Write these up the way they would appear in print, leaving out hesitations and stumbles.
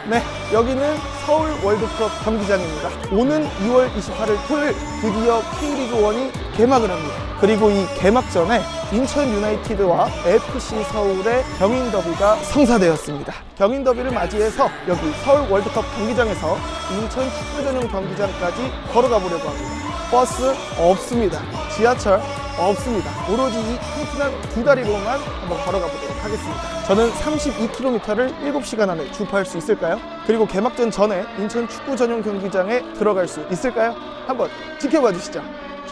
네, 여기는 서울 월드컵 경기장입니다. 오는 2월 28일 토요일 드디어 K리그1이 개막을 합니다. 그리고 이 개막전에 인천 유나이티드와 FC 서울의 경인 더비가 성사되었습니다. 경인 더비를 맞이해서 여기 서울 월드컵 경기장에서 인천 축구 전용 경기장까지 걸어가 보려고 합니다. 버스 없습니다. 지하철 없습니다. 오로지 이 튼튼한 두 다리로만 한번 걸어가 보도록 하겠습니다. 저는 32km를 7시간 안에 주파할 수 있을까요? 그리고 개막전 전에 인천 축구 전용 경기장에 들어갈 수 있을까요? 한번 지켜봐 주시죠.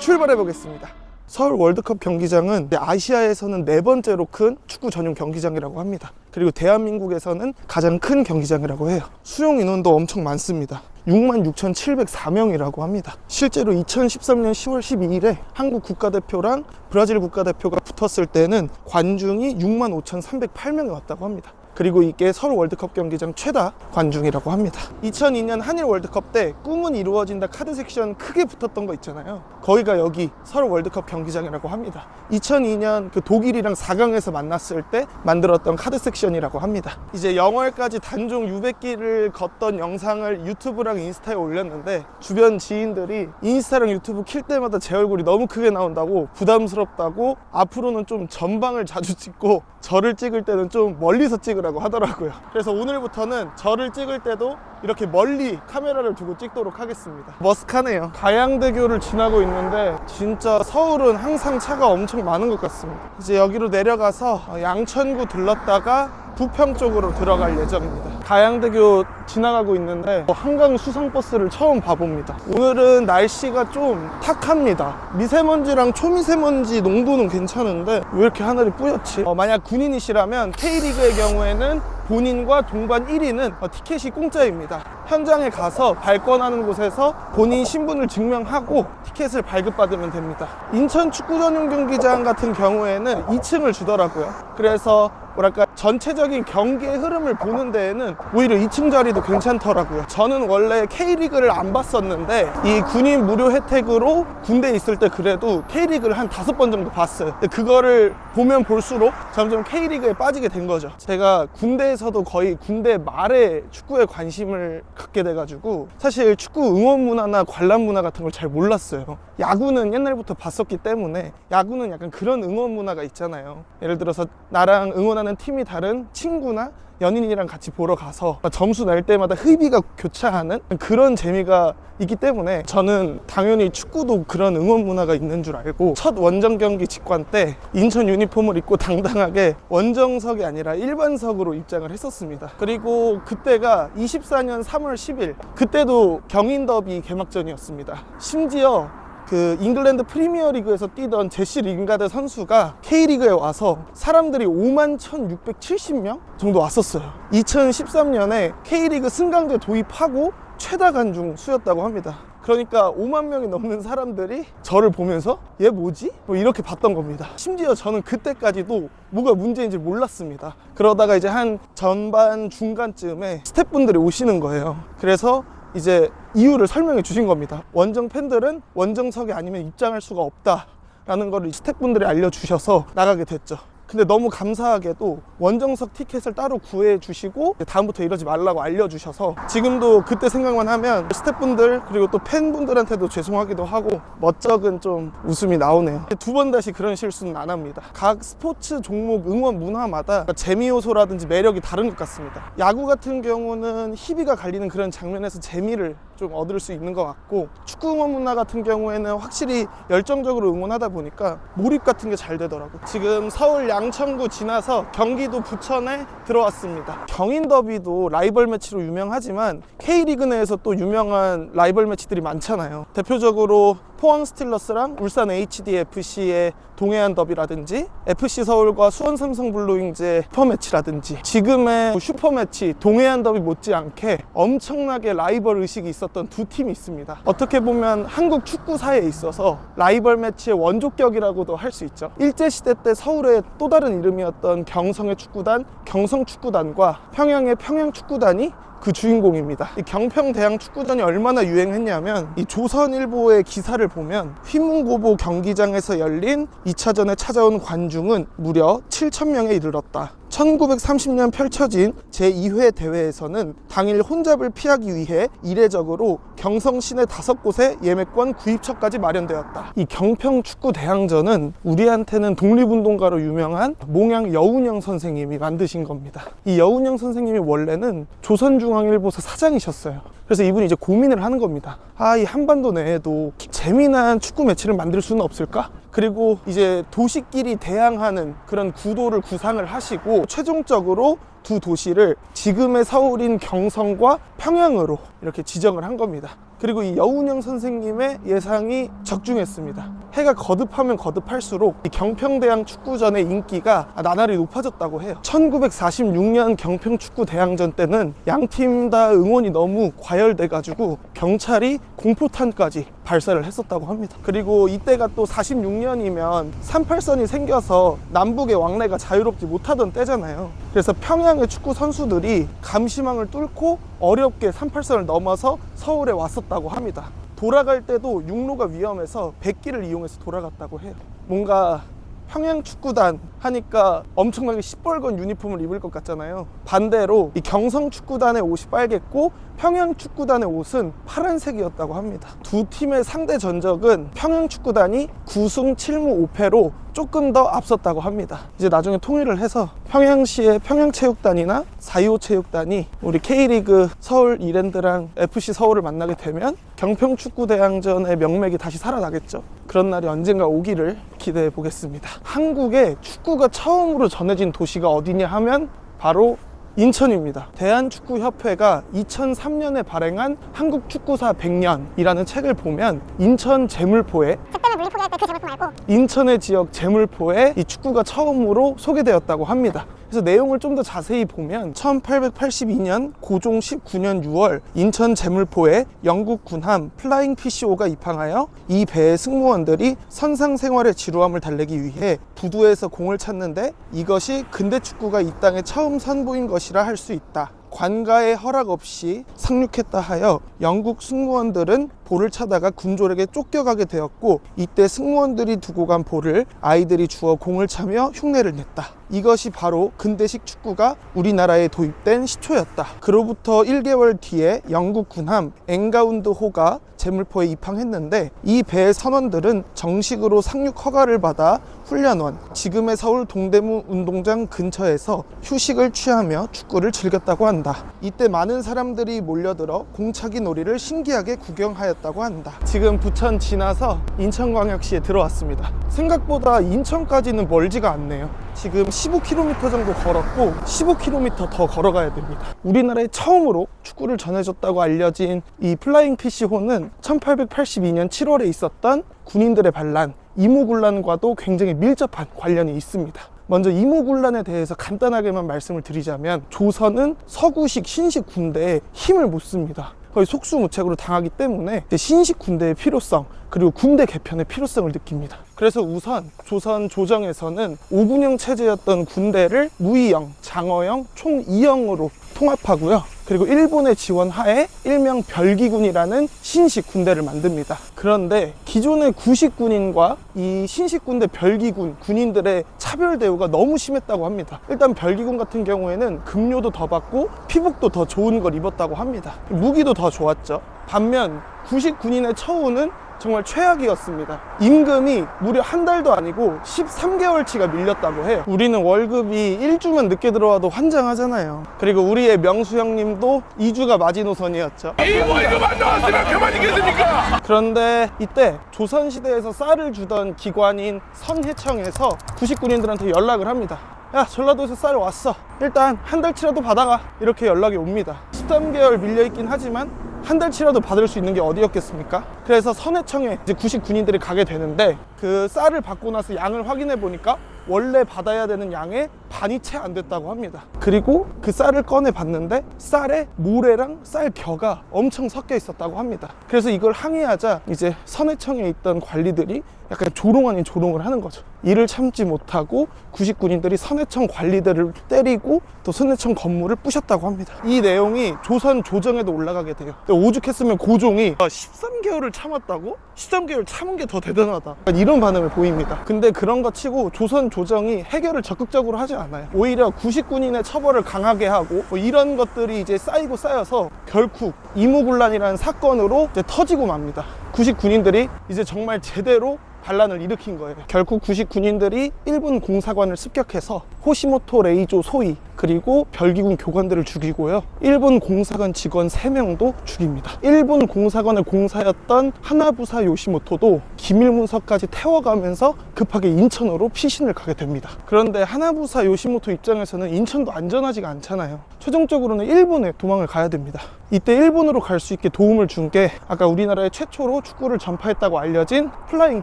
출발해 보겠습니다. 서울 월드컵 경기장은 아시아에서는 4번째로 큰 축구 전용 경기장이라고 합니다. 그리고 대한민국에서는 가장 큰 경기장이라고 해요. 수용 인원도 엄청 많습니다. 66,704명이라고 합니다. 실제로 2013년 10월 12일에 한국 국가대표랑 브라질 국가대표가 붙었을 때는 관중이 65,308명이 왔다고 합니다. 그리고 이게 서울 월드컵 경기장 최다 관중이라고 합니다. 2002년 한일 월드컵 때 꿈은 이루어진다 카드 섹션 크게 붙었던 거 있잖아요. 거기가 여기 서울 월드컵 경기장이라고 합니다. 2002년 그 독일이랑 4강에서 만났을 때 만들었던 카드 섹션이라고 합니다. 이제 영월까지 단종 600기를 걷던 영상을 유튜브랑 인스타에 올렸는데 주변 지인들이 인스타랑 유튜브 킬 때마다 제 얼굴이 너무 크게 나온다고 부담스럽다고 앞으로는 좀 전방을 자주 찍고 저를 찍을 때는 좀 멀리서 찍으라고 하더라고요. 그래서 오늘부터는 저를 찍을 때도 이렇게 멀리 카메라를 두고 찍도록 하겠습니다. 머쓱하네요. 가양대교를 지나고 있는데 진짜 서울은 항상 차가 엄청 많은 것 같습니다. 이제 여기로 내려가서 양천구 들렀다가 부평 쪽으로 들어갈 예정입니다. 가양대교 지나가고 있는데 한강 수상버스를 처음 봐봅니다. 오늘은 날씨가 좀 탁합니다. 미세먼지랑 초미세먼지 농도는 괜찮은데 왜 이렇게 하늘이 뿌옇지? 만약 군인이시라면 K리그의 경우에는 본인과 동반 1위는 티켓이 공짜입니다. 현장에 가서 발권하는 곳에서 본인 신분을 증명하고 티켓을 발급받으면 됩니다. 인천 축구 전용 경기장 같은 경우에는 2층을 주더라고요. 그래서 뭐랄까 전체적인 경기의 흐름을 보는 데에는 오히려 2층 자리도 괜찮더라고요. 저는 원래 K리그를 안 봤었는데 이 군인 무료 혜택으로 군대에 있을 때 그래도 K리그를 한 5번 정도 봤어요. 근데 그거를 보면 볼수록 점점 K리그에 빠지게 된 거죠. 제가 군대에서도 거의 군대 말에 축구에 관심을 갖게 돼가지고 사실 축구 응원 문화나 관람 문화 같은 걸 잘 몰랐어요. 야구는 옛날부터 봤었기 때문에 야구는 약간 그런 응원 문화가 있잖아요. 예를 들어서 나랑 응원하는 팀이 다른 친구나 연인이랑 같이 보러 가서 점수 날 때마다 흐비가 교차하는 그런 재미가 있기 때문에 저는 당연히 축구도 그런 응원 문화가 있는 줄 알고 첫 원정 경기 직관 때 인천 유니폼을 입고 당당하게 원정석이 아니라 일반석으로 입장을 했었습니다. 그리고 그때가 24년 3월 10일 그때도 경인 더비 개막전이었습니다. 심지어 그 잉글랜드 프리미어리그에서 뛰던 제시 링가드 선수가 K리그에 와서 사람들이 51,670명 정도 왔었어요. 2013년에 K리그 승강제 도입하고 최다 관중 수였다고 합니다. 그러니까 5만 명이 넘는 사람들이 저를 보면서 얘 뭐지? 뭐 이렇게 봤던 겁니다. 심지어 저는 그때까지도 뭐가 문제인지 몰랐습니다. 그러다가 이제 한 전반 중간쯤에 스태프분들이 오시는 거예요. 그래서 이제 이유를 설명해 주신 겁니다. 원정 팬들은 원정석이 아니면 입장할 수가 없다라는 거를 스태프분들이 알려주셔서 나가게 됐죠. 근데 너무 감사하게도 원정석 티켓을 따로 구해 주시고 다음부터 이러지 말라고 알려주셔서 지금도 그때 생각만 하면 스태프분들 그리고 또 팬분들한테도 죄송하기도 하고 멋쩍은 좀 웃음이 나오네요. 2번 다시 그런 실수는 안 합니다. 각 스포츠 종목 응원 문화마다 재미 요소라든지 매력이 다른 것 같습니다. 야구 같은 경우는 희비가 갈리는 그런 장면에서 재미를 좀 얻을 수 있는 것 같고 축구 응원 문화 같은 경우에는 확실히 열정적으로 응원하다 보니까 몰입 같은 게 잘 되더라고요. 지금 서울 양천구 지나서 경기도 부천에 들어왔습니다. 경인 더비도 라이벌 매치로 유명하지만 K리그 내에서 또 유명한 라이벌 매치들이 많잖아요. 대표적으로 포항 스틸러스랑 울산 HDFC의 동해안 더비라든지 FC 서울과 수원 삼성 블루윙즈의 슈퍼매치라든지 지금의 슈퍼매치 동해안 더비 못지않게 엄청나게 라이벌 의식이 있었던 두 팀이 있습니다. 어떻게 보면 한국 축구사에 있어서 라이벌 매치의 원조격이라고도 할 수 있죠. 일제시대 때 서울의 또 다른 이름이었던 경성의 축구단 경성축구단과 평양의 평양축구단이 그 주인공입니다. 이 경평대항 축구전이 얼마나 유행했냐면 이 조선일보의 기사를 보면 휘문고보 경기장에서 열린 2차전에 찾아온 관중은 무려 7,000명에 이르렀다. 1930년 펼쳐진 제2회 대회에서는 당일 혼잡을 피하기 위해 이례적으로 경성 시내 5곳에 예매권 구입처까지 마련되었다. 이 경평 축구 대항전은 우리한테는 독립운동가로 유명한 몽양 여운형 선생님이 만드신 겁니다. 이 여운형 선생님이 원래는 조선중앙일보사 사장이셨어요. 그래서 이분이 이제 고민을 하는 겁니다. 이 한반도 내에도 재미난 축구 매치를 만들 수는 없을까? 그리고 이제 도시끼리 대항하는 그런 구도를 구상을 하시고 최종적으로 두 도시를 지금의 서울인 경성과 평양으로 이렇게 지정을 한 겁니다. 그리고 이 여운형 선생님의 예상이 적중했습니다. 해가 거듭하면 거듭할수록 이 경평대항 축구전의 인기가 나날이 높아졌다고 해요. 1946년 경평축구대항전 때는 양팀 다 응원이 너무 과열돼가지고 경찰이 공포탄까지 발사를 했었다고 합니다. 그리고 이때가 또 46년이면 38선이 생겨서 남북의 왕래가 자유롭지 못하던 때잖아요. 그래서 평양의 축구 선수들이 감시망을 뚫고 어렵게 38선을 넘어서 서울에 왔었다고 합니다. 돌아갈 때도 육로가 위험해서 백기를 이용해서 돌아갔다고 해요. 뭔가 평양 축구단 하니까 엄청나게 시뻘건 유니폼을 입을 것 같잖아요. 반대로 이 경성 축구단의 옷이 빨갰고 평양 축구단의 옷은 파란색이었다고 합니다. 두 팀의 상대 전적은 평양 축구단이 9승 7무 5패로 조금 더 앞섰다고 합니다. 이제 나중에 통일을 해서 평양시의 평양체육단이나 4.25 체육단이 우리 K리그 서울 이랜드랑 FC 서울을 만나게 되면 경평축구대항전의 명맥이 다시 살아나겠죠. 그런 날이 언젠가 오기를 기대해 보겠습니다. 한국에 축구가 처음으로 전해진 도시가 어디냐 하면 바로 인천입니다. 대한축구협회가 2003년에 발행한 한국 축구사 100년이라는 책을 보면 인천 제물포에 포기할 때 그 제물포 말고 인천의 지역 제물포에 이 축구가 처음으로 소개되었다고 합니다. 그래서 내용을 좀 더 자세히 보면 1882년 고종 19년 6월 인천 제물포에 영국 군함 플라잉 PCO가 입항하여 이 배의 승무원들이 선상 생활의 지루함을 달래기 위해 부두에서 공을 찾는데 이것이 근대 축구가 이 땅에 처음 선보인 것이라 할 수 있다. 관가의 허락 없이 상륙했다 하여 영국 승무원들은 볼을 차다가 군졸에게 쫓겨가게 되었고 이때 승무원들이 두고 간 볼을 아이들이 주워 공을 차며 흉내를 냈다. 이것이 바로 근대식 축구가 우리나라에 도입된 시초였다. 그로부터 1개월 뒤에 영국 군함 앵가운드 호가 제물포에 입항했는데 이 배의 선원들은 정식으로 상륙 허가를 받아 훈련원, 지금의 서울 동대문 운동장 근처에서 휴식을 취하며 축구를 즐겼다고 한다. 이때 많은 사람들이 몰려들어 공차기 놀이를 신기하게 구경하였다고 한다. 지금 부천 지나서 인천광역시에 들어왔습니다. 생각보다 인천까지는 멀지가 않네요. 지금 15km 정도 걸었고 15km 더 걸어가야 됩니다. 우리나라에 처음으로 축구를 전해줬다고 알려진 이 플라잉 PC호는 1882년 7월에 있었던 군인들의 반란 이모군란과도 굉장히 밀접한 관련이 있습니다. 먼저 이모군란에 대해서 간단하게만 말씀을 드리자면 조선은 서구식 신식 군대에 힘을 못 씁니다. 거의 속수무책으로 당하기 때문에 신식 군대의 필요성 그리고 군대 개편의 필요성을 느낍니다. 그래서 우선 조선 조정에서는 5군형 체제였던 군대를 무이형, 장어형, 총 2형으로 통합하고요. 그리고 일본의 지원 하에 일명 별기군이라는 신식 군대를 만듭니다. 그런데 기존의 구식군인과 이 신식 군대 별기군 군인들의 차별 대우가 너무 심했다고 합니다. 일단 별기군 같은 경우에는 급료도 더 받고 피복도 더 좋은 걸 입었다고 합니다. 무기도 더 좋았죠. 반면 구식 군인의 처우는 정말 최악이었습니다. 임금이 무려 한 달도 아니고 13개월치가 밀렸다고 해요. 우리는 월급이 1주만 늦게 들어와도 환장하잖아요. 그리고 우리의 명수 형님도 2주가 마지노선이었죠. 이 월급 안 나왔으면 그만이겠습니까? 그런데 이때 조선시대에서 쌀을 주던 기관인 선해청에서 구식군인들한테 연락을 합니다. 야, 전라도에서 쌀 왔어. 일단 한 달치라도 받아가. 이렇게 연락이 옵니다. 13개월 밀려있긴 하지만 한 달치라도 받을 수 있는 게 어디였겠습니까? 그래서 선해청에 이제 구식 군인들이 가게 되는데 그 쌀을 받고 나서 양을 확인해 보니까 원래 받아야 되는 양의 반이 채 안 됐다고 합니다. 그리고 그 쌀을 꺼내 봤는데 쌀에 모래랑 쌀 벼가 엄청 섞여 있었다고 합니다. 그래서 이걸 항의하자 이제 선해청에 있던 관리들이 약간 조롱 아닌 조롱을 하는 거죠. 이를 참지 못하고 구식군인들이 선해청 관리들을 때리고 또 선해청 건물을 부셨다고 합니다. 이 내용이 조선 조정에도 올라가게 돼요. 오죽했으면 고종이 13개월을 참았다고? 13개월 참은 게 더 대단하다. 이런 이런 반응을 보입니다. 근데 그런 거 치고 조선 조정이 해결을 적극적으로 하지 않아요. 오히려 구식군인의 처벌을 강하게 하고 뭐 이런 것들이 이제 쌓이고 쌓여서 결국 이무군란이라는 사건으로 이제 터지고 맙니다. 구식군인들이 이제 정말 제대로 반란을 일으킨 거예요. 결국 구식 군인들이 일본 공사관을 습격해서 호시모토 레이조 소위 그리고 별기군 교관들을 죽이고요. 일본 공사관 직원 3명도 죽입니다. 일본 공사관을 공사했던 하나부사 요시모토도 기밀문서까지 태워가면서 급하게 인천으로 피신을 가게 됩니다. 그런데 하나부사 요시모토 입장에서는 인천도 안전하지가 않잖아요. 최종적으로는 일본에 도망을 가야 됩니다. 이때 일본으로 갈 수 있게 도움을 준 게 아까 우리나라에 최초로 축구를 전파했다고 알려진 플라잉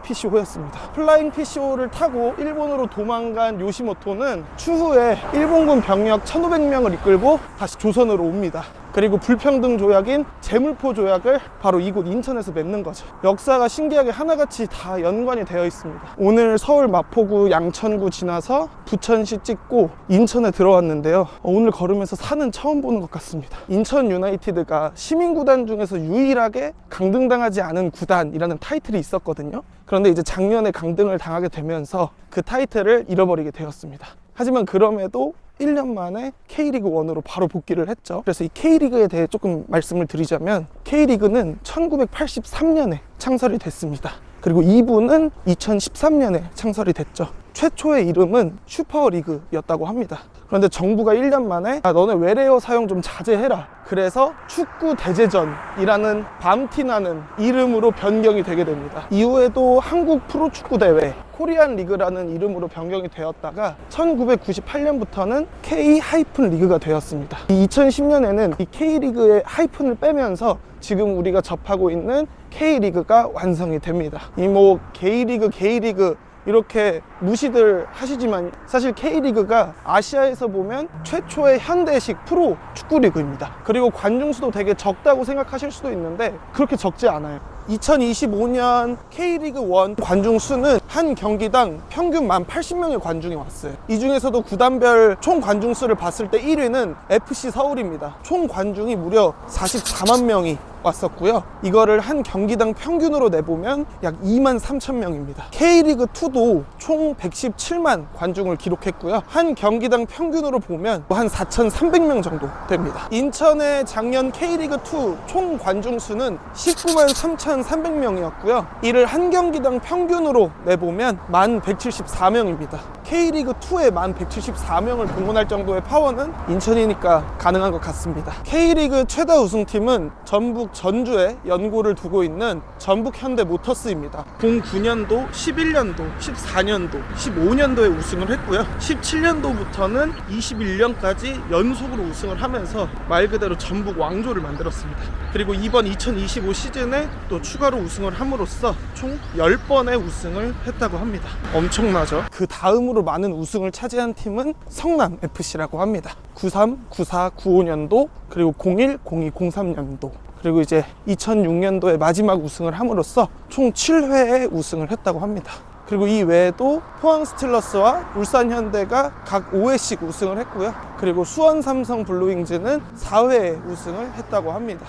PCO였습니다. 플라잉 PCO를 타고 일본으로 도망간 요시모토는 추후에 일본군 병력 1500명을 이끌고 다시 조선으로 옵니다. 그리고 불평등 조약인 제물포 조약을 바로 이곳 인천에서 맺는 거죠. 역사가 신기하게 하나같이 다 연관이 되어 있습니다. 오늘 서울 마포구 양천구 지나서 부천시 찍고 인천에 들어왔는데요. 오늘 걸으면서 산은 처음 보는 것 같습니다. 인천 유나이티드가 시민구단 중에서 유일하게 강등당하지 않은 구단이라는 타이틀이 있었거든요. 그런데 이제 작년에 강등을 당하게 되면서 그 타이틀을 잃어버리게 되었습니다. 하지만 그럼에도 1년 만에 K리그1으로 바로 복귀를 했죠. 그래서 이 K리그에 대해 조금 말씀을 드리자면 K리그는 1983년에 창설이 됐습니다. 그리고 2부는 2013년에 창설이 됐죠. 최초의 이름은 슈퍼리그였다고 합니다. 그런데 정부가 1년 만에 너네 외래어 사용 좀 자제해라. 그래서 축구 대제전이라는 밤티나는 이름으로 변경이 되게 됩니다. 이후에도 한국 프로축구 대회 코리안 리그라는 이름으로 변경이 되었다가 1998년부터는 K-리그가 되었습니다. 2010년에는 이 K리그의 하이픈을 빼면서 지금 우리가 접하고 있는 K리그가 완성이 됩니다. 이 뭐 K리그 이렇게 무시들 하시지만 사실 K리그가 아시아에서 보면 최초의 현대식 프로 축구리그입니다. 그리고 관중수도 되게 적다고 생각하실 수도 있는데 그렇게 적지 않아요. 2025년 K리그1 관중수는 한 경기당 평균 80명의 관중이 왔어요. 이 중에서도 구단별 총 관중수를 봤을 때 1위는 FC 서울입니다. 총 관중이 무려 44만 명이 왔었고요. 이거를 한 경기당 평균으로 내보면 약 2만 3천 명입니다. K리그2도 총 117만 관중을 기록했고요. 한 경기당 평균으로 보면 한 4,300명 정도 됩니다. 인천의 작년 K리그2 총 관중 수는 19만 3,300명이었고요. 이를 한 경기당 평균으로 내보면 1174명입니다. K리그2에 1174명을 동원할 정도의 파워는 인천이니까 가능한 것 같습니다. K리그 최다 우승팀은 전북 전주에 연고를 두고 있는 전북 현대 모터스입니다. 09년도, 11년도, 14년도, 15년도에 우승을 했고요. 17년도부터는 21년까지 연속으로 우승을 하면서 말 그대로 전북 왕조를 만들었습니다. 그리고 이번 2025 시즌에 또 추가로 우승을 함으로써 총 10번의 우승을 했다고 합니다. 엄청나죠? 그 다음으로 많은 우승을 차지한 팀은 성남FC라고 합니다. 93, 94, 95년도 그리고 01, 02, 03년도 그리고 이제 2006년도에 마지막 우승을 함으로써 총 7회의 우승을 했다고 합니다. 그리고 이 외에도 포항 스틸러스와 울산 현대가 각 5회씩 우승을 했고요. 그리고 수원 삼성 블루윙즈는 4회의 우승을 했다고 합니다.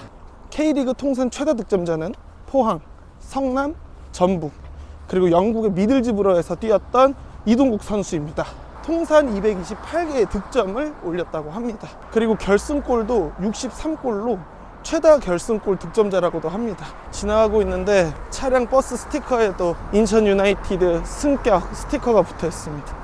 K리그 통산 최다 득점자는 포항, 성남, 전북 그리고 영국의 미들즈브러에서 뛰었던 이동국 선수입니다. 통산 228개의 득점을 올렸다고 합니다. 그리고 결승골도 63골로 최다 결승골 득점자라고도 합니다. 지나가고 있는데 차량 버스 스티커에도 인천 유나이티드 승격 스티커가 붙어 있습니다.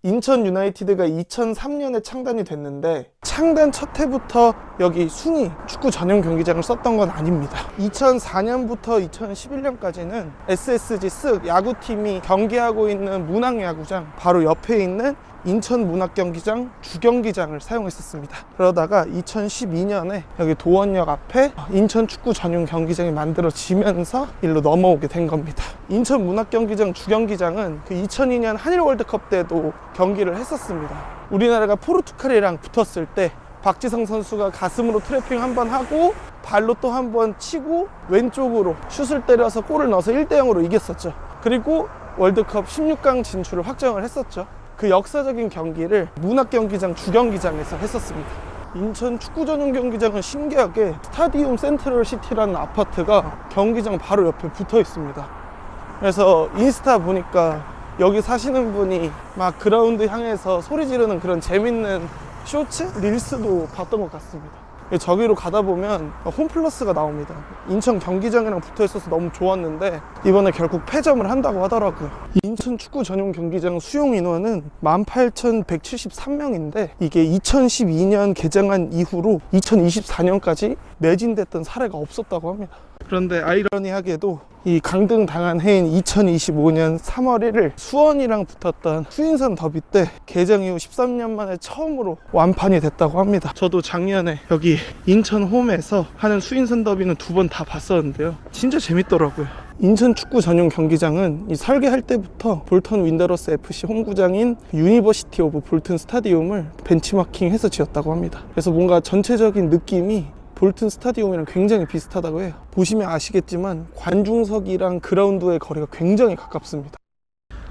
인천 유나이티드가 2003년에 창단이 됐는데 창단 첫 해부터 여기 순위 축구 전용 경기장을 썼던 건 아닙니다. 2004년부터 2011년까지는 SSG 쓱 야구팀이 경기하고 있는 문학야구장 바로 옆에 있는 인천 문학경기장 주경기장을 사용했었습니다. 그러다가 2012년에 여기 도원역 앞에 인천 축구 전용 경기장이 만들어지면서 일로 넘어오게 된 겁니다. 인천 문학경기장 주경기장은 그 2002년 한일 월드컵 때도 경기를 했었습니다. 우리나라가 포르투갈이랑 붙었을 때 박지성 선수가 가슴으로 트래핑 한번 하고 발로 또 한번 치고 왼쪽으로 슛을 때려서 골을 넣어서 1대0으로 이겼었죠. 그리고 월드컵 16강 진출을 확정을 했었죠. 그 역사적인 경기를 문학경기장 주경기장에서 했었습니다. 인천 축구 전용 경기장은 신기하게 스타디움 센트럴 시티라는 아파트가 경기장 바로 옆에 붙어 있습니다. 그래서 인스타 보니까 여기 사시는 분이 막 그라운드 향해서 소리 지르는 그런 재밌는 쇼츠? 릴스도 봤던 것 같습니다. 저기로 가다 보면 홈플러스가 나옵니다. 인천 경기장이랑 붙어 있어서 너무 좋았는데 이번에 결국 폐점을 한다고 하더라고요. 인천 축구 전용 경기장 수용 인원은 18,173명인데 이게 2012년 개장한 이후로 2024년까지 매진됐던 사례가 없었다고 합니다. 그런데 아이러니하게도 이 강등 당한 해인 2025년 3월 1일 수원이랑 붙었던 수인선 더비 때 개장 이후 13년 만에 처음으로 완판이 됐다고 합니다. 저도 작년에 여기 인천 홈에서 하는 수인선 더비는 2번 다 봤었는데요. 진짜 재밌더라고요. 인천 축구 전용 경기장은 이 설계할 때부터 볼턴 윈더러스 FC 홈구장인 유니버시티 오브 볼튼 스타디움을 벤치마킹해서 지었다고 합니다. 그래서 뭔가 전체적인 느낌이 볼튼 스타디움이랑 굉장히 비슷하다고 해요. 보시면 아시겠지만 관중석이랑 그라운드의 거리가 굉장히 가깝습니다.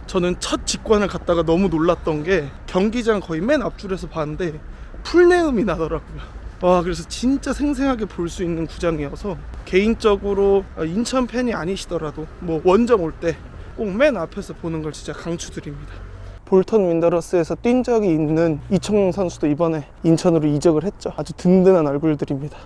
저는 첫 직관을 갔다가 너무 놀랐던 게 경기장 거의 맨 앞줄에서 봤는데 풀내음이 나더라고요. 와, 그래서 진짜 생생하게 볼 수 있는 구장이어서 개인적으로 인천 팬이 아니시더라도 뭐 원정 올 때 꼭 맨 앞에서 보는 걸 진짜 강추드립니다. 볼턴 윈더러스에서 뛴 적이 있는 이청용 선수도 이번에 인천으로 이적을 했죠. 아주 든든한 얼굴들입니다.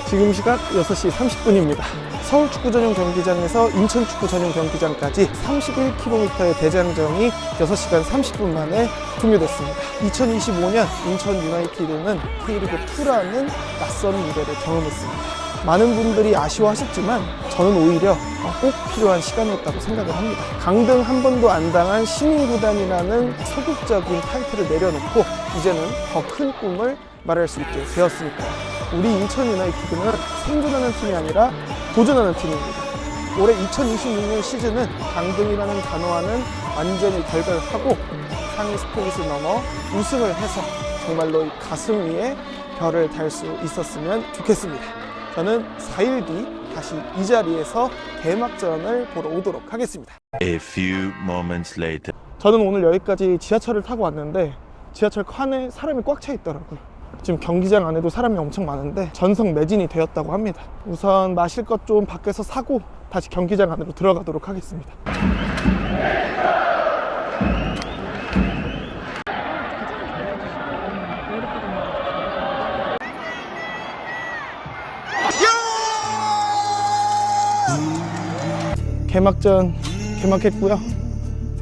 지금 시각 6시 30분입니다. 서울 축구 전용 경기장에서 인천 축구 전용 경기장까지 31km의 대장정이 6시간 30분 만에 종료됐습니다. 2025년 인천 유나이티드는 K리그2라는 낯선 무대를 경험했습니다. 많은 분들이 아쉬워하셨지만 저는 오히려 꼭 필요한 시간이었다고 생각을 합니다. 강등 한 번도 안 당한 시민구단이라는 소극적인 타이틀을 내려놓고 이제는 더 큰 꿈을 말할 수 있게 되었으니까요. 우리 인천 유나이티드는 생존하는 팀이 아니라 도전하는 팀입니다. 올해 2026년 시즌은 강등이라는 단어와는 완전히 결별하고 상위 스포릿을 넘어 우승을 해서 정말로 가슴 위에 별을 달 수 있었으면 좋겠습니다. 저는 4일 뒤 다시 이 자리에서 개막전을 보러 오도록 하겠습니다. A few moments later. 저는 오늘 여기까지 지하철을 타고 왔는데 지하철 칸에 사람이 꽉 차 있더라고요. 지금 경기장 안에도 사람이 엄청 많은데 전석 매진이 되었다고 합니다. 우선 마실 것 좀 밖에서 사고 다시 경기장 안으로 들어가도록 하겠습니다. 개막전 개막했고요.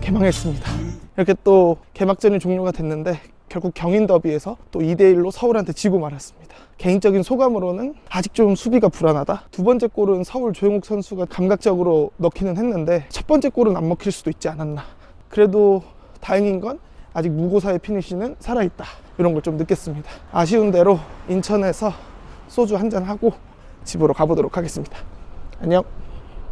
개막했습니다. 이렇게 또 개막전이 종료가 됐는데 결국 경인 더비에서 또 2대1로 서울한테 지고 말았습니다. 개인적인 소감으로는 아직 좀 수비가 불안하다. 두 번째 골은 서울 조용욱 선수가 감각적으로 넣기는 했는데 첫 번째 골은 안 먹힐 수도 있지 않았나. 그래도 다행인 건 아직 무고사의 피니시는 살아있다. 이런 걸 좀 느꼈습니다. 아쉬운 대로 인천에서 소주 한잔하고 집으로 가보도록 하겠습니다. 안녕.